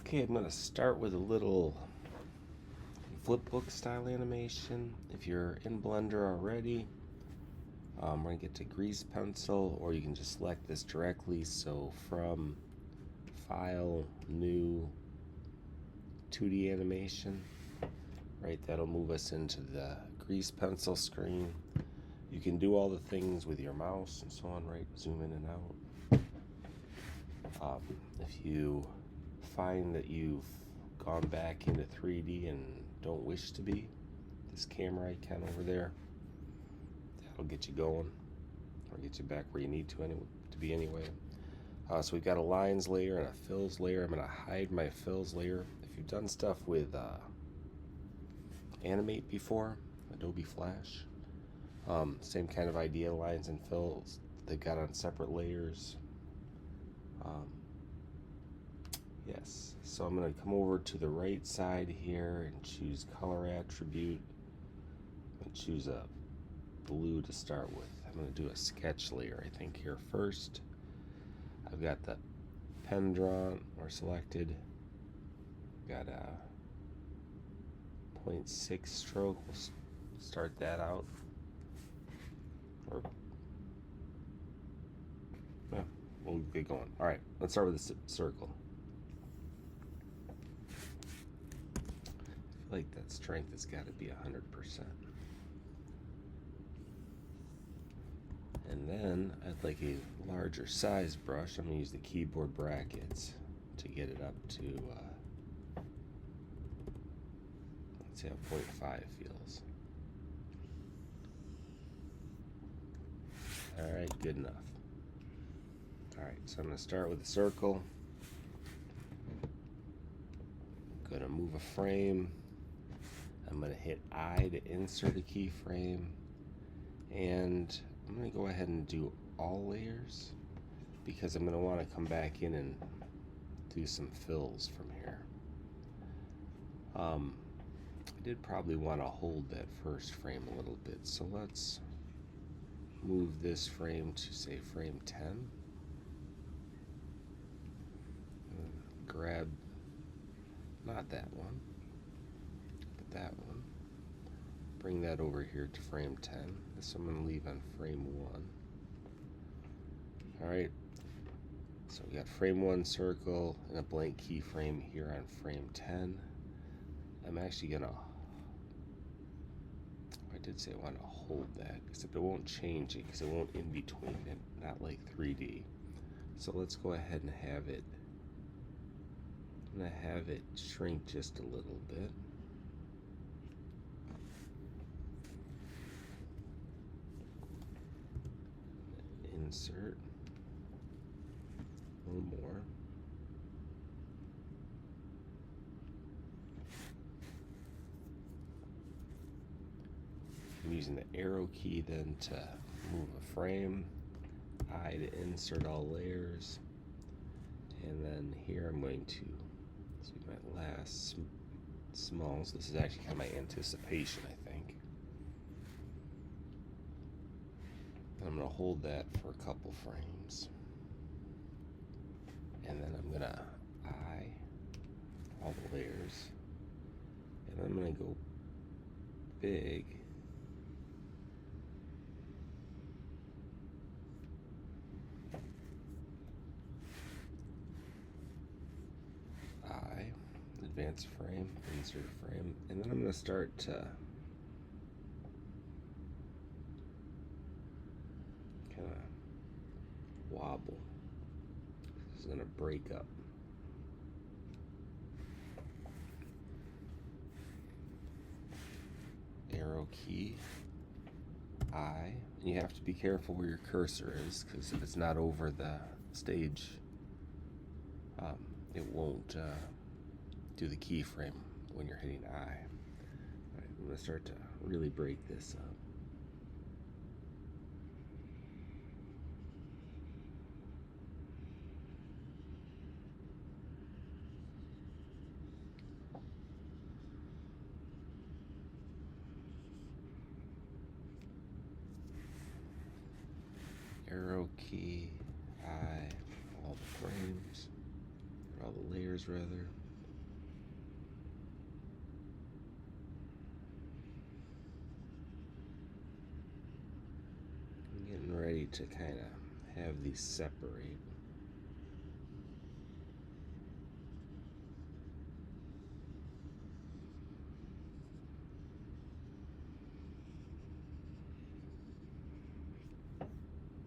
Okay, I'm going to start with a little flipbook style animation. If you're in Blender already, we're going to get to grease pencil, or you can just select this directly. So from File, New, 2D Animation, right, that'll move us into the grease pencil screen. You can do all the things with your mouse and so on, right, zoom in and out. If you find that you've gone back into 3D and don't wish to be, this camera icon over there, that'll get you going, or get you back where you need to be anyway. So we've got a lines layer and a fills layer. I'm going to hide my fills layer. If you've done stuff with Animate before, Adobe Flash, same kind of idea, lines and fills. They've got on separate layers. Yes, so I'm going to come over to the right side here and choose color attribute. I'm going to choose a blue to start with. I'm going to do a sketch layer, I think, here first. I've got the pen drawn or selected. Got a 0.6 stroke. We'll start that out. Or yeah, we'll get going. All right, let's start with the circle. I feel like that strength has got to be 100%. And then I'd like a larger size brush. I'm going to use the keyboard brackets to get it up to, let's see how 0.5 feels. Alright, good enough. Alright, so I'm going to start with the circle. I'm going to move a frame. I'm going to hit I to insert a keyframe. And I'm going to go ahead and do all layers, because I'm going to want to come back in and do some fills from here. I did probably want to hold that first frame a little bit, so let's move this frame to, say, frame 10. Grab not that one, but that one. Bring that over here to frame 10. This I'm going to leave on frame 1. Alright, so we got frame 1 circle and a blank keyframe here on frame 10. I'm actually going to, I did say I want to hold that, except it won't change it because it won't in between it, not like 3D. So let's go ahead and have it, I'm going to have it shrink just a little bit. Insert a little more. I'm using the arrow key then to move a frame, I to insert all layers, and then here I'm going to, this will be my last small, so this is actually kind of my anticipation, I think. I'm going to hold that for a couple frames, and then I'm going to eye all the layers, and I'm going to go big eye, advance frame, insert frame, and then I'm going to start to kind of wobble. This is going to break up. Arrow key, I, and you have to be careful where your cursor is, because if it's not over the stage, it won't do the keyframe when you're hitting I. Alright, I'm going to start to really break this up. Arrow key, I, all the frames, or all the layers rather. way to kind of have these separate.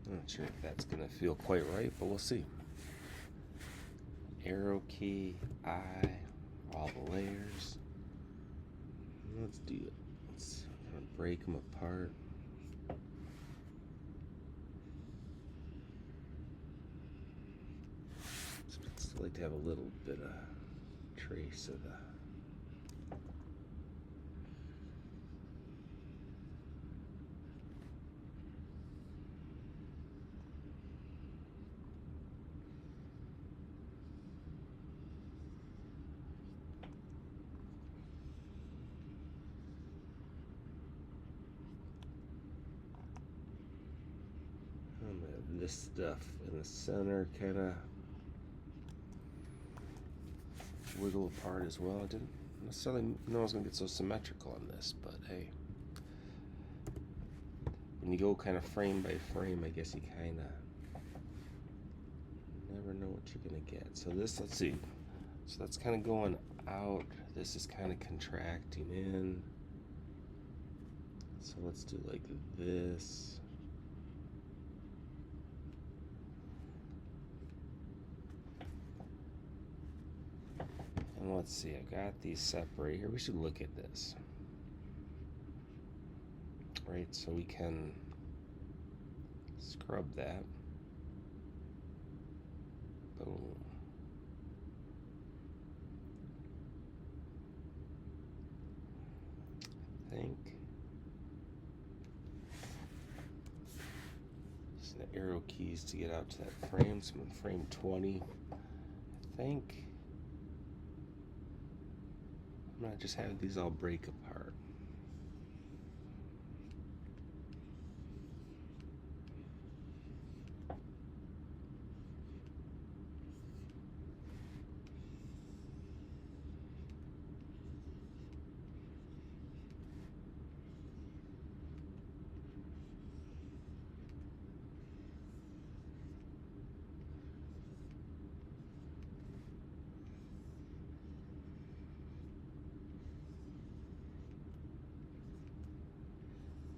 I'm not sure if that's going to feel quite right, but we'll see. Arrow key, I, all the layers. Let's do it. Let's kind of break them apart. I'd like to have a little bit of trace of the this stuff in the center kind of wiggle apart as well. I didn't necessarily know I was going to get so symmetrical on this, but hey, when you go kind of frame by frame, I guess you kind of never know what you're going to get. So this, let's see, so that's kind of going out, this is kind of contracting in, so let's do like this. And let's see, I've got these separated here. We should look at this. Right, so we can scrub that. Boom. I think just the arrow keys to get out to that frame. So I'm in frame 20. I think I'm gonna just have these all break apart.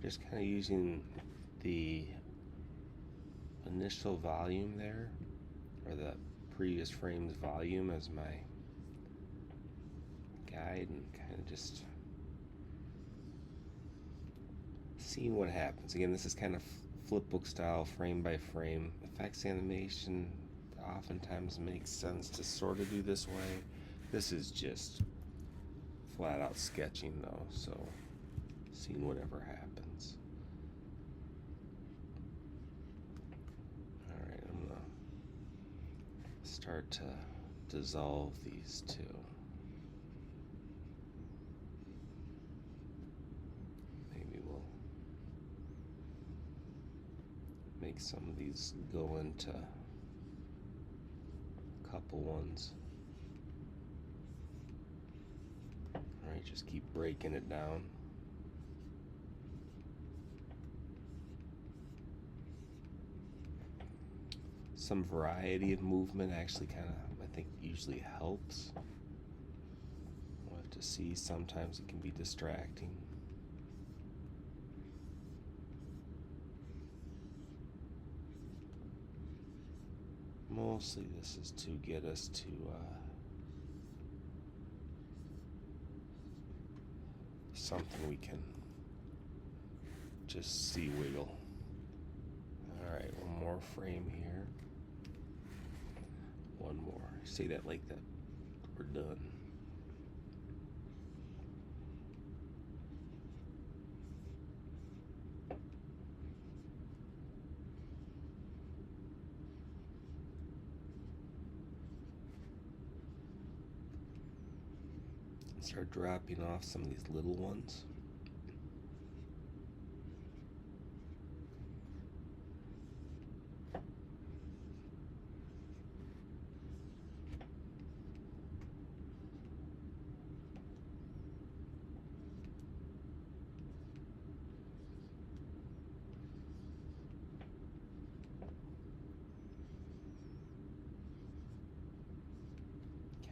Just kind of using the initial volume there, or the previous frame's volume as my guide, and kind of just seeing what happens. Again, this is kind of flipbook style, frame by frame. Effects animation oftentimes makes sense to sort of do this way. This is just flat out sketching though, so seeing whatever happens. Alright, I'm gonna start to dissolve these two. Maybe we'll make some of these go into a couple ones. Alright, just keep breaking it down. Some variety of movement actually kind of, I think, usually helps. We'll have to see. Sometimes it can be distracting. Mostly this is to get us to something we can just see wiggle. Alright, one more frame here. One more. Say that like that. We're done. Start dropping off some of these little ones.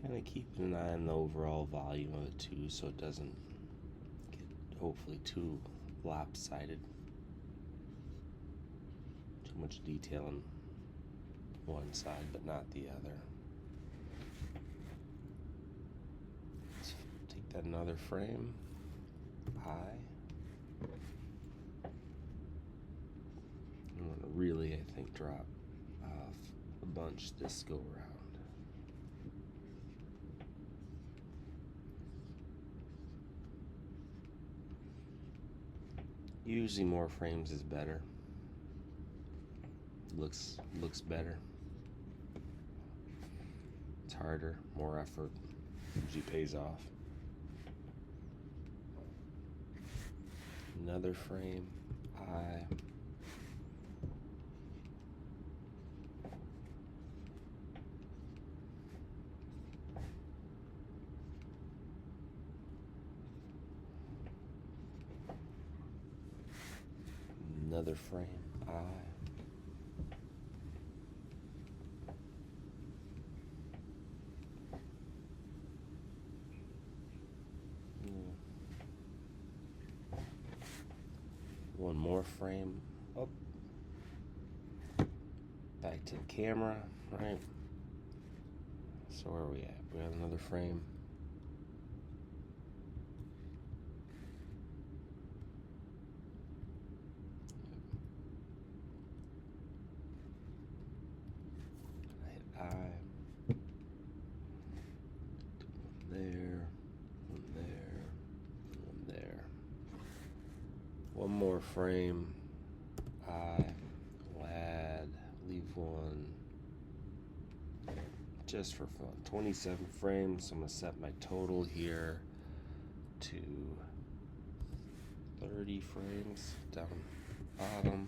Kind of keeping an eye on the overall volume of it too, so it doesn't get hopefully too lopsided. Too much detail on one side but not the other. Let's take that another frame. High. I'm going to really, I think, drop off a bunch this go around. Usually more frames is better. Looks better. It's harder, more effort. Usually pays off. Another frame, high. Another frame, high. One more frame up. Back to the camera, right? So where are we at? We have another frame. I hit I. One there, one there, one there. One more frame. I'll add, leave one just for fun. 27 frames. So I'm going to set my total here to 30 frames down bottom.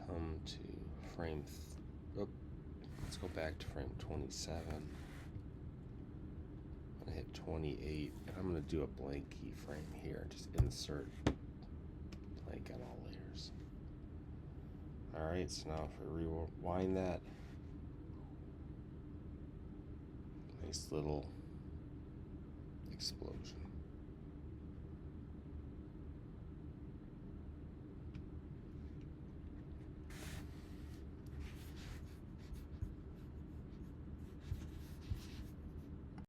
Come to frame. Let's go back to frame 27. I'm going to hit 28, and I'm going to do a blank keyframe here. Just insert blank on all layers. Alright, so now if I rewind that, nice little explosion.